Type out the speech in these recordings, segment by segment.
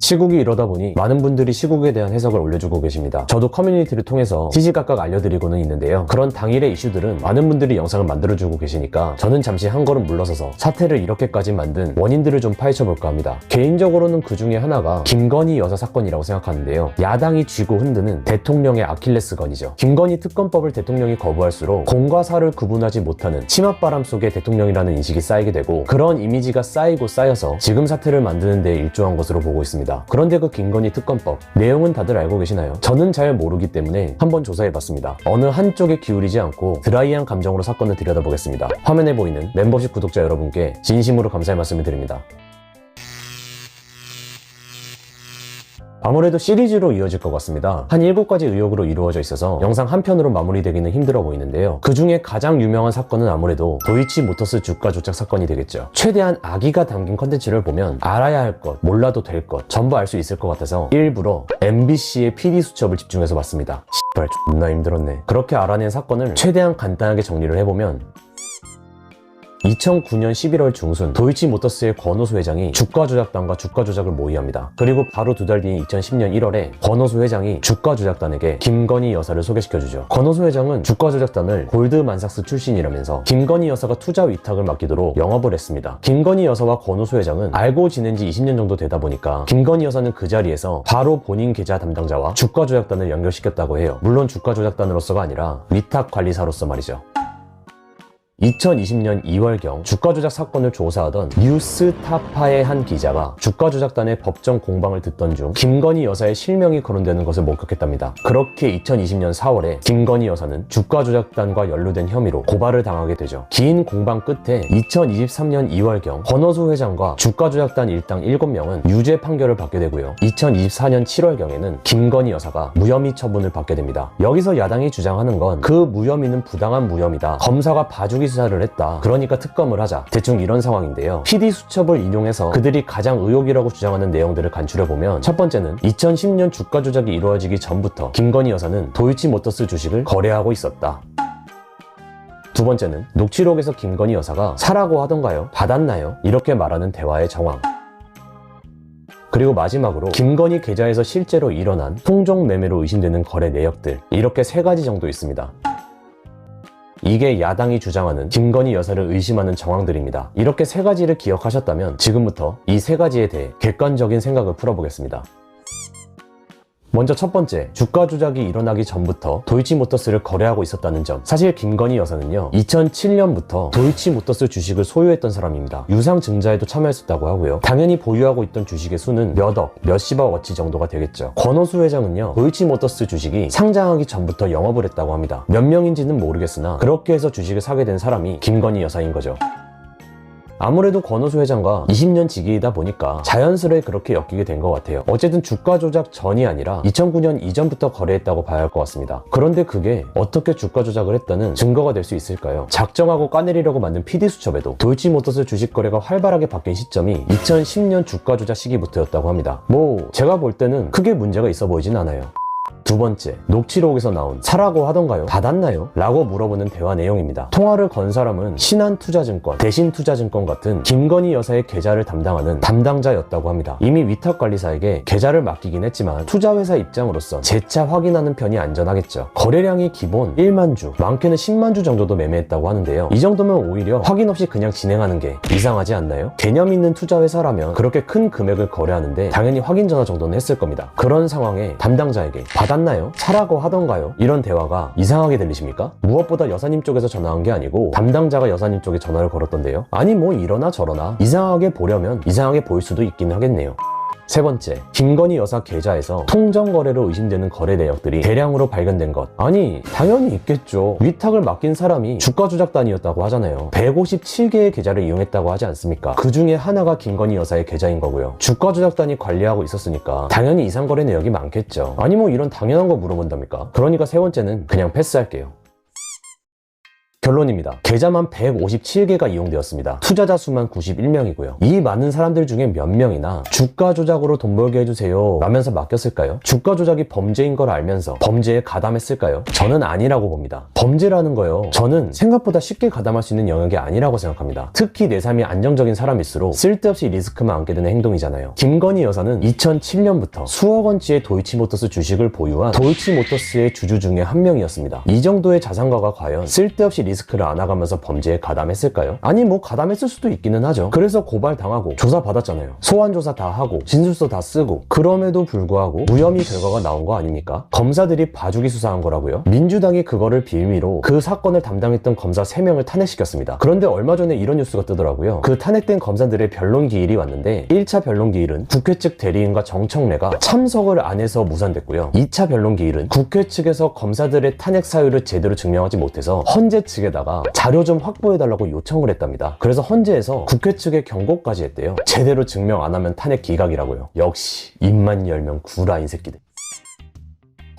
시국이 이러다 보니 많은 분들이 시국에 대한 해석을 올려주고 계십니다. 저도 커뮤니티를 통해서 시시각각 알려드리고는 있는데요. 그런 당일의 이슈들은 많은 분들이 영상을 만들어주고 계시니까 저는 잠시 한 걸음 물러서서 사태를 이렇게까지 만든 원인들을 좀 파헤쳐볼까 합니다. 개인적으로는 그 중에 하나가 김건희 여사 사건이라고 생각하는데요. 야당이 쥐고 흔드는 대통령의 아킬레스건이죠. 김건희 특검법을 대통령이 거부할수록 공과 사를 구분하지 못하는 치맛바람 속에 대통령이라는 인식이 쌓이게 되고, 그런 이미지가 쌓이고 쌓여서 지금 사태를 만드는 데 일조한 것으로 보고 있습니다. 그런데 그 김건희 특검법 내용은 다들 알고 계시나요? 저는 잘 모르기 때문에 한번 조사해봤습니다. 어느 한쪽에 기울이지 않고 드라이한 감정으로 사건을 들여다보겠습니다. 화면에 보이는 멤버십 구독자 여러분께 진심으로 감사의 말씀을 드립니다. 아무래도 시리즈로 이어질 것 같습니다. 한 7가지 의혹으로 이루어져 있어서 영상 한 편으로 마무리되기는 힘들어 보이는데요. 그 중에 가장 유명한 사건은 아무래도 도이치모터스 주가 조작 사건이 되겠죠. 최대한 악의가 담긴 컨텐츠를 보면 알아야 할 것, 몰라도 될 것 전부 알 수 있을 것 같아서 일부러 MBC의 PD 수첩을 집중해서 봤습니다. 씨발 존나 힘들었네. 그렇게 알아낸 사건을 최대한 간단하게 정리를 해보면, 2009년 11월 중순 도이치모터스의 권오수 회장이 주가 조작단과 주가 조작을 모의합니다. 그리고 바로 2달 뒤인 2010년 1월에 권오수 회장이 주가 조작단에게 김건희 여사를 소개시켜주죠. 권오수 회장은 주가 조작단을 골드만삭스 출신이라면서 김건희 여사가 투자 위탁을 맡기도록 영업을 했습니다. 김건희 여사와 권오수 회장은 알고 지낸 지 20년 정도 되다 보니까 김건희 여사는 그 자리에서 바로 본인 계좌 담당자와 주가 조작단을 연결시켰다고 해요. 물론 주가 조작단으로서가 아니라 위탁 관리사로서 말이죠. 2020년 2월경 주가 조작 사건을 조사하던 뉴스타파의 한 기자가 주가 조작단의 법정 공방을 듣던 중 김건희 여사의 실명이 거론되는 것을 목격했답니다. 그렇게 2020년 4월에 김건희 여사는 주가 조작단과 연루된 혐의로 고발을 당하게 되죠. 긴 공방 끝에 2023년 2월경 권오수 회장과 주가 조작단 일당 7명은 유죄 판결을 받게 되고요. 2024년 7월경에는 김건희 여사가 무혐의 처분을 받게 됩니다. 여기서 야당이 주장하는 건 그 무혐의는 부당한 무혐의다, 검사가 봐주기 수사를 했다, 그러니까 특검을 하자, 대충 이런 상황인데요. PD 수첩을 인용해서 그들이 가장 의혹이라고 주장하는 내용들을 간추려보면, 첫 번째는 2010년 주가 조작이 이루어지기 전부터 김건희 여사는 도이치모터스 주식을 거래하고 있었다. 두 번째는 녹취록에서 김건희 여사가 사라고 하던가요? 받았나요? 이렇게 말하는 대화의 정황. 그리고 마지막으로 김건희 계좌에서 실제로 일어난 통정 매매로 의심되는 거래 내역들, 이렇게 3가지 정도 있습니다. 이게 야당이 주장하는 김건희 여사를 의심하는 정황들입니다. 이렇게 3가지를 기억하셨다면 지금부터 이 3가지에 대해 객관적인 생각을 풀어보겠습니다. 먼저 첫 번째, 주가 조작이 일어나기 전부터 도이치모터스를 거래하고 있었다는 점. 사실 김건희 여사는요, 2007년부터 도이치모터스 주식을 소유했던 사람입니다. 유상증자에도 참여했었다고 하고요. 당연히 보유하고 있던 주식의 수는 몇억, 몇십억 어치 정도가 되겠죠. 권오수 회장은요, 도이치모터스 주식이 상장하기 전부터 영업을 했다고 합니다. 몇 명인지는 모르겠으나 그렇게 해서 주식을 사게 된 사람이 김건희 여사인 거죠. 아무래도 권오수 회장과 20년 지기이다 보니까 자연스레 그렇게 엮이게 된 것 같아요. 어쨌든 주가 조작 전이 아니라 2009년 이전부터 거래했다고 봐야 할 것 같습니다. 그런데 그게 어떻게 주가 조작을 했다는 증거가 될 수 있을까요? 작정하고 까내리려고 만든 PD 수첩에도 도이치모터스 주식 거래가 활발하게 바뀐 시점이 2010년 주가 조작 시기부터였다고 합니다. 제가 볼 때는 크게 문제가 있어 보이진 않아요. 두 번째, 녹취록에서 나온 사라고 하던가요? 받았나요? 라고 물어보는 대화 내용입니다. 통화를 건 사람은 신한투자증권, 대신투자증권 같은 김건희 여사의 계좌를 담당하는 담당자였다고 합니다. 이미 위탁관리사에게 계좌를 맡기긴 했지만 투자회사 입장으로선 재차 확인하는 편이 안전하겠죠. 거래량이 기본 1만 주, 많게는 10만 주 정도도 매매했다고 하는데요. 이 정도면 오히려 확인 없이 그냥 진행하는 게 이상하지 않나요? 개념 있는 투자회사라면 그렇게 큰 금액을 거래하는데 당연히 확인 전화 정도는 했을 겁니다. 그런 상황에 담당자에게 받았나요? 사라고 하던가요? 이런 대화가 이상하게 들리십니까? 무엇보다 여사님 쪽에서 전화한 게 아니고 담당자가 여사님 쪽에 전화를 걸었던데요. 아니 이러나 저러나 이상하게 보려면 이상하게 보일 수도 있긴 하겠네요. 세 번째, 김건희 여사 계좌에서 통정거래로 의심되는 거래 내역들이 대량으로 발견된 것. 아니 당연히 있겠죠. 위탁을 맡긴 사람이 주가 조작단이었다고 하잖아요. 157개의 계좌를 이용했다고 하지 않습니까? 그 중에 하나가 김건희 여사의 계좌인 거고요. 주가 조작단이 관리하고 있었으니까 당연히 이상거래 내역이 많겠죠. 아니 이런 당연한 거 물어본답니까? 그러니까 세 번째는 그냥 패스할게요. 결론입니다. 계좌만 157개가 이용되었습니다. 투자자 수만 91명이고요. 이 많은 사람들 중에 몇 명이나 주가 조작으로 돈 벌게 해주세요 라면서 맡겼을까요? 주가 조작이 범죄인 걸 알면서 범죄에 가담했을까요? 저는 아니라고 봅니다. 범죄라는 거요, 저는 생각보다 쉽게 가담할 수 있는 영역이 아니라고 생각합니다. 특히 내 삶이 안정적인 사람일수록 쓸데없이 리스크만 안게 되는 행동이잖아요. 김건희 여사는 2007년부터 수억 원치의 도이치모터스 주식을 보유한 도이치모터스의 주주 중에 한 명이었습니다. 이 정도의 자산가가 과연 쓸데없이 리스크를 안아가면서 범죄에 가담했을까요? 아니 뭐 가담했을 수도 있기는 하죠. 그래서 고발당하고 조사받았잖아요. 소환조사 다 하고 진술서 다 쓰고 그럼에도 불구하고 무혐의 결과가 나온 거 아닙니까? 검사들이 봐주기 수사한 거라고요? 민주당이 그거를 빌미로 그 사건을 담당했던 검사 3명을 탄핵시켰습니다. 그런데 얼마 전에 이런 뉴스가 뜨더라고요. 그 탄핵된 검사들의 변론 기일이 왔는데 1차 변론 기일은 국회 측 대리인과 정청래가 참석을 안 해서 무산됐고요. 2차 변론 기일은 국회 측에서 검사들의 탄핵 사유를 제대로 증명하지 못해서 헌재 측에다가 자료 좀 확보해달라고 요청을 했답니다. 그래서 헌재에서 국회 측에 경고까지 했대요. 제대로 증명 안 하면 탄핵 기각이라고요. 역시 입만 열면 구라인 새끼들.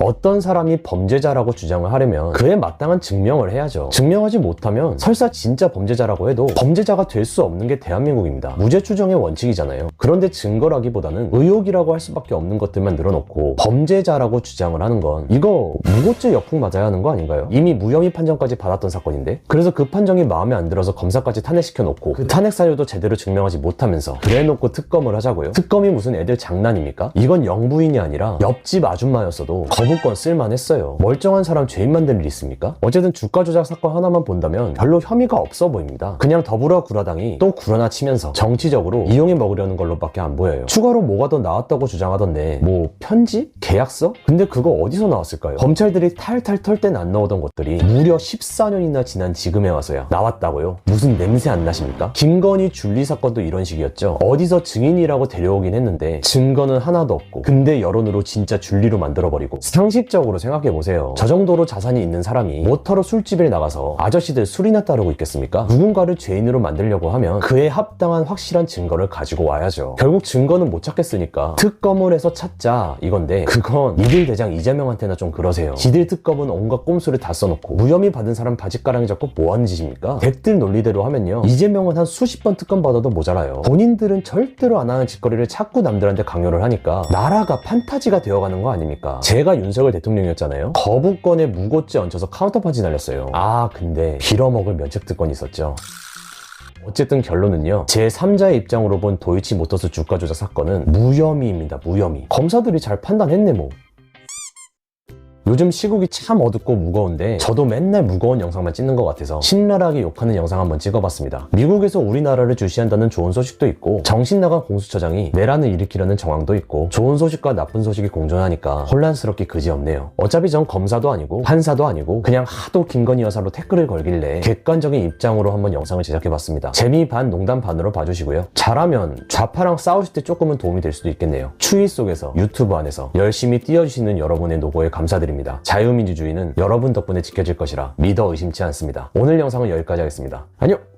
어떤 사람이 범죄자라고 주장을 하려면 그에 마땅한 증명을 해야죠. 증명하지 못하면 설사 진짜 범죄자라고 해도 범죄자가 될 수 없는 게 대한민국입니다. 무죄 추정의 원칙이잖아요. 그런데 증거라기보다는 의혹이라고 할 수밖에 없는 것들만 늘어놓고 범죄자라고 주장을 하는 건 이거 무고죄 역풍 맞아야 하는 거 아닌가요? 이미 무혐의 판정까지 받았던 사건인데, 그래서 그 판정이 마음에 안 들어서 검사까지 탄핵시켜놓고 그 탄핵 사유도 제대로 증명하지 못하면서 그래놓고 특검을 하자고요? 특검이 무슨 애들 장난입니까? 이건 영부인이 아니라 옆집 아줌마였어도 거부권 쓸만했어요. 멀쩡한 사람 죄인 만들 일 있습니까? 어쨌든 주가 조작 사건 하나만 본다면 별로 혐의가 없어 보입니다. 그냥 더불어 구라당이 또 구라나 치면서 정치적으로 이용해 먹으려는 걸로밖에 안 보여요. 추가로 뭐가 더 나왔다고 주장하던데 뭐 편지? 계약서? 근데 그거 어디서 나왔을까요? 검찰들이 탈탈 털 땐 안 나오던 것들이 무려 14년이나 지난 지금에 와서야 나왔다고요? 무슨 냄새 안 나십니까? 김건희 줄리 사건도 이런 식이었죠. 어디서 증인이라고 데려오긴 했는데 증거는 하나도 없고, 근데 여론으로 진짜 줄리로 만들어버리고. 상식적으로 생각해보세요. 저 정도로 자산이 있는 사람이 모터로 술집에 나가서 아저씨들 술이나 따르고 있겠습니까? 누군가를 죄인으로 만들려고 하면 그에 합당한 확실한 증거를 가지고 와야죠. 결국 증거는 못 찾겠으니까 특검을 해서 찾자 이건데, 그건 이들 대장 이재명한테나 좀 그러세요. 지들 특검은 온갖 꼼수를 다 써놓고 무혐의 받은 사람 바짓가랑이 잡고 뭐하는 짓입니까? 댁들 논리대로 하면요, 이재명은 한 수십 번 특검 받아도 모자라요. 본인들은 절대로 안 하는 짓거리를 자꾸 남들한테 강요를 하니까 나라가 판타지가 되어가는 거 아닙니까? 제가 윤석열 대통령이었잖아요. 거부권에 무고죄 얹혀서 카운터판치 날렸어요. 아 근데 빌어먹을 면책특권이 있었죠. 어쨌든 결론은요, 제3자의 입장으로 본 도이치모터스 주가 조작 사건은 무혐의입니다. 무혐의. 검사들이 잘 판단했네 뭐. 요즘 시국이 참 어둡고 무거운데 저도 맨날 무거운 영상만 찍는 것 같아서 신랄하게 욕하는 영상 한번 찍어봤습니다. 미국에서 우리나라를 주시한다는 좋은 소식도 있고 정신나간 공수처장이 내란을 일으키려는 정황도 있고, 좋은 소식과 나쁜 소식이 공존하니까 혼란스럽게 그지없네요. 어차피 전 검사도 아니고 판사도 아니고 그냥 하도 김건희 여사로 태클을 걸길래 객관적인 입장으로 한번 영상을 제작해봤습니다. 재미 반 농담 반으로 봐주시고요. 잘하면 좌파랑 싸우실 때 조금은 도움이 될 수도 있겠네요. 추위 속에서 유튜브 안에서 열심히 띄워주시는 여러분의 노고에 감사드립니다. 자유민주주의는 여러분 덕분에 지켜질 것이라 믿어 의심치 않습니다. 오늘 영상은 여기까지 하겠습니다. 안녕!